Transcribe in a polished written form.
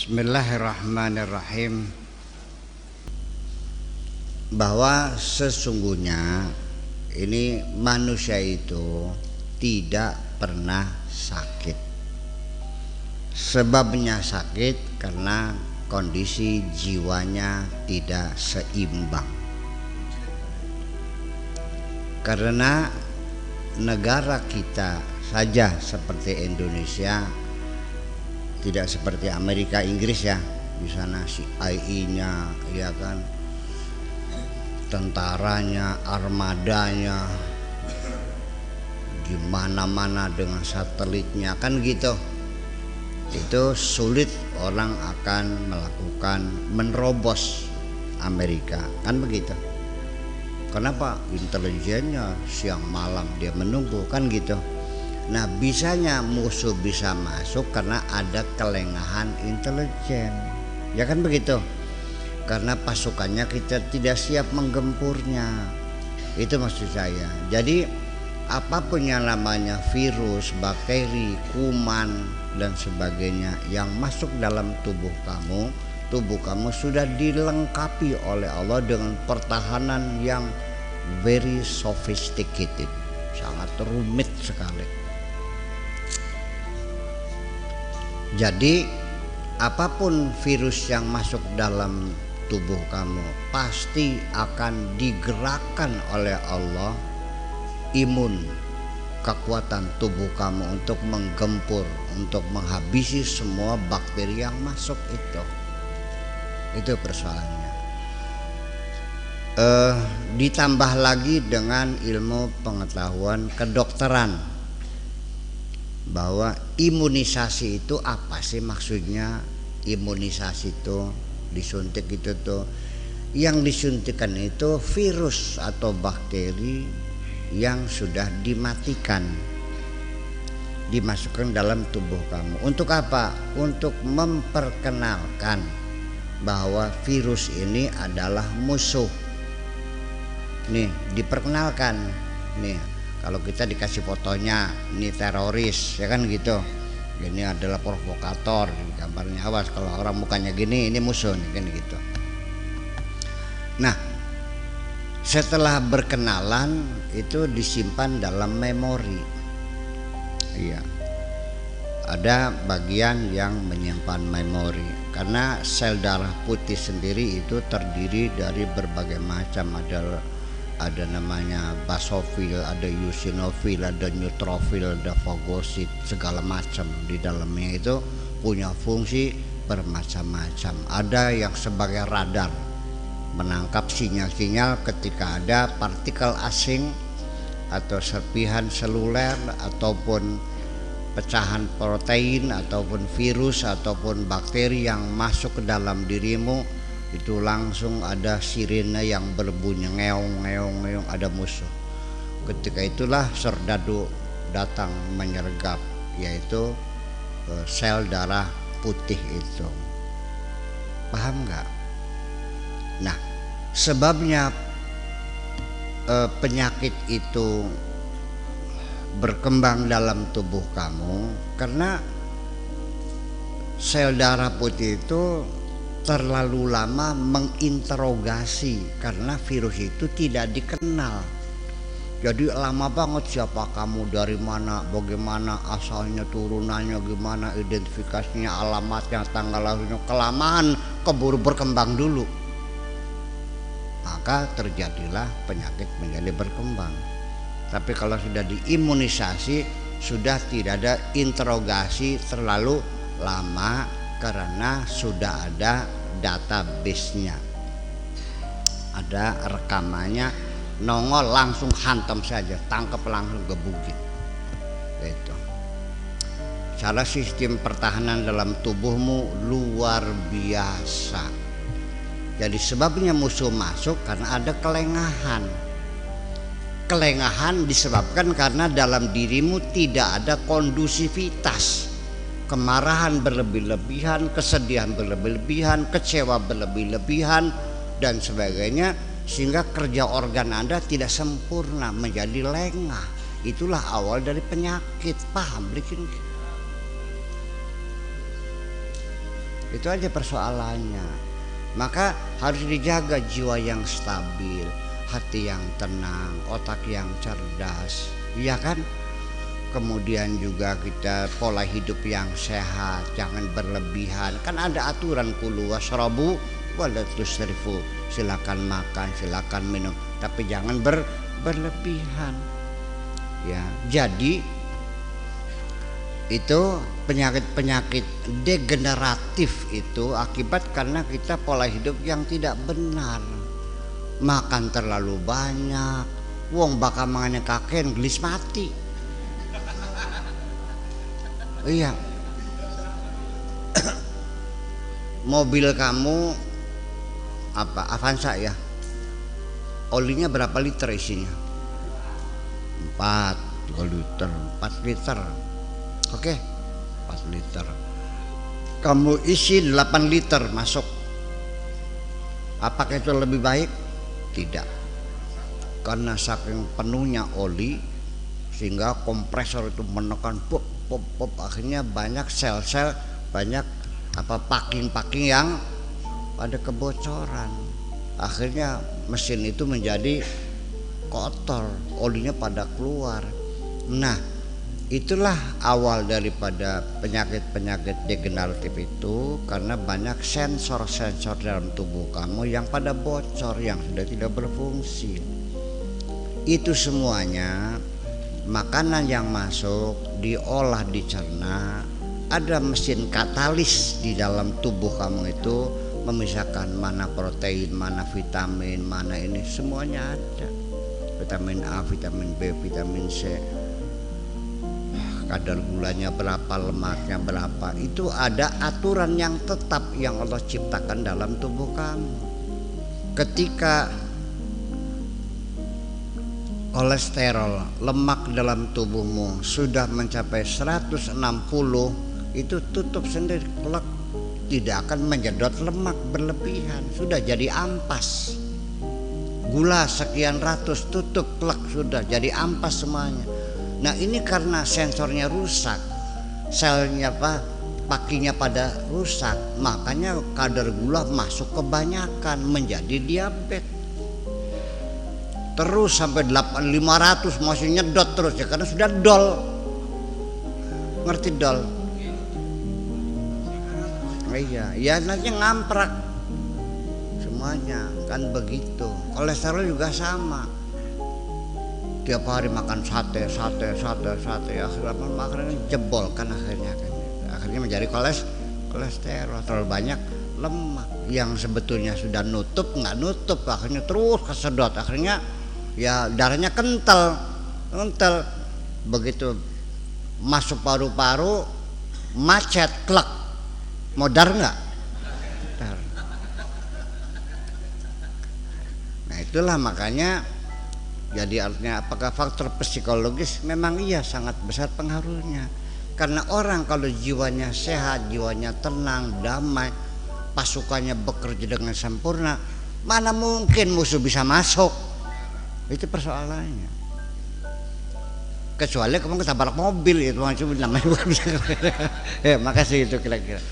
Bismillahirrahmanirrahim. Bahwa sesungguhnya ini manusia itu tidak pernah sakit. Sebabnya sakit karena kondisi jiwanya tidak seimbang. Karena negara kita saja seperti Indonesia, tidak seperti Amerika Inggris ya, di sana CIA-nya ya kan, tentaranya, armadanya di mana-mana dengan satelitnya kan gitu. Itu sulit orang akan melakukan menerobos Amerika kan begitu. Kenapa? Intelijennya siang malam dia menunggu kan gitu. Nah, bisanya musuh bisa masuk karena ada kelengahan intelijen. Ya kan begitu. Karena pasukannya kita tidak siap menggempurnya. Itu maksud saya. Jadi apapun yang namanya virus, bakteri, kuman dan sebagainya yang masuk dalam tubuh kamu sudah dilengkapi oleh Allah dengan pertahanan yang very sophisticated, sangat rumit sekali. Jadi apapun virus yang masuk dalam tubuh kamu pasti akan digerakkan oleh Allah imun, kekuatan tubuh kamu untuk menggempur, untuk menghabisi semua bakteri yang masuk itu. Itu persoalannya. Ditambah lagi dengan ilmu pengetahuan kedokteran bahwa imunisasi itu apa sih maksudnya? Imunisasi itu disuntik itu tuh, yang disuntikan itu virus atau bakteri yang sudah dimatikan, dimasukkan dalam tubuh kamu. Untuk apa? Untuk memperkenalkan bahwa virus ini adalah musuh. Nih, diperkenalkan. Nih, kalau kita dikasih fotonya, ini teroris, ya kan gitu. Ini adalah provokator, gambarnya awas kalau orang mukanya gini, ini musuh nih kan gitu. Nah, setelah berkenalan itu disimpan dalam memori. Iya. Ada bagian yang menyimpan memori karena sel darah putih sendiri itu terdiri dari berbagai macam, ada namanya basofil, ada eosinofil, ada neutrofil, ada fagosit, segala macam di dalamnya itu punya fungsi bermacam-macam. Ada yang sebagai radar, menangkap sinyal-sinyal ketika ada partikel asing atau serpihan seluler ataupun pecahan protein ataupun virus ataupun bakteri yang masuk ke dalam dirimu. Itu langsung ada sirine yang berbunyi ngeong ngeong ngeong, ada musuh. Ketika itulah serdadu datang menyergap, yaitu sel darah putih itu. Paham nggak? Nah, sebabnya penyakit itu berkembang dalam tubuh kamu karena sel darah putih itu terlalu lama menginterogasi karena virus itu tidak dikenal. Jadi lama banget siapa kamu, dari mana, bagaimana asalnya, turunannya gimana, identifikasinya, alamatnya, tanggal lahirnya, kelamaan keburu berkembang dulu. Maka terjadilah penyakit menjadi berkembang. Tapi kalau sudah diimunisasi, sudah tidak ada interogasi terlalu lama karena sudah ada database-nya, ada rekamannya, nongol langsung hantam saja, tangkap langsung gebukin. Itu cara sistem pertahanan dalam tubuhmu luar biasa. Jadi sebabnya musuh masuk karena ada kelengahan. Kelengahan disebabkan karena dalam dirimu tidak ada kondusivitas. Kemarahan berlebih-lebihan, kesedihan berlebih-lebihan, kecewa berlebih-lebihan dan sebagainya, sehingga kerja organ Anda tidak sempurna, menjadi lengah. Itulah awal dari penyakit. Paham bikin? Itu aja persoalannya. Maka harus dijaga jiwa yang stabil, hati yang tenang, otak yang cerdas, iya kan? Kemudian juga kita pola hidup yang sehat, jangan berlebihan. Kan ada aturan kulu wasrabu wala tusrifu. Silakan makan, silakan minum, tapi jangan berlebihan. Ya, jadi itu penyakit-penyakit degeneratif itu akibat karena kita pola hidup yang tidak benar. Makan terlalu banyak, wong bakal mangannya kaken gelis mati. Iya. Mobil kamu apa Avanza ya, olinya berapa liter isinya? 4 liter. Oke, 4 liter. Kamu isi 8 liter masuk, apakah itu lebih baik? Tidak, karena saking penuhnya oli sehingga kompresor itu menekan pop, akhirnya banyak sel-sel, banyak packing yang pada kebocoran. Akhirnya mesin itu menjadi kotor, olinya pada keluar. Nah, itulah awal daripada penyakit-penyakit degeneratif itu, karena banyak sensor-sensor dalam tubuh kamu yang pada bocor, yang sudah tidak berfungsi. Itu semuanya makanan yang masuk diolah, dicerna, ada mesin katalis di dalam tubuh kamu itu memisahkan mana protein, mana vitamin, mana ini, semuanya ada. Vitamin A, vitamin B, vitamin C, kadar gulanya berapa, lemaknya berapa, itu ada aturan yang tetap yang Allah ciptakan dalam tubuh kamu. Ketika kolesterol, lemak dalam tubuhmu sudah mencapai 160, itu tutup sendiri, klek, tidak akan menyedot lemak berlebihan, sudah jadi ampas. Gula sekian ratus, tutup, klek, sudah jadi ampas semuanya. Nah, ini karena sensornya rusak, selnya pakinya pada rusak, makanya kadar gula masuk kebanyakan, menjadi diabetes. Terus sampai 500 masih nyedot terus ya, karena sudah dol. Ngerti dol? Iya, ya nanti ngamprak semuanya kan begitu. Kolesterol juga sama. Tiap hari makan sate, akhirnya jebol kan, akhirnya menjadi kolesterol, terlalu banyak lemak yang sebetulnya sudah nutup, nggak nutup, akhirnya terus kesedot, akhirnya ya darahnya kental, begitu masuk paru-paru macet, klek, modar nggak? Nah, itulah makanya. Jadi artinya apakah faktor psikologis? Memang iya, sangat besar pengaruhnya. Karena orang kalau jiwanya sehat, jiwanya tenang, damai, pasukannya bekerja dengan sempurna, mana mungkin musuh bisa masuk? Itu persoalannya. Kecuali kamu ketabrak mobil, itu namanya bukan bisa. Makasih itu kira-kira.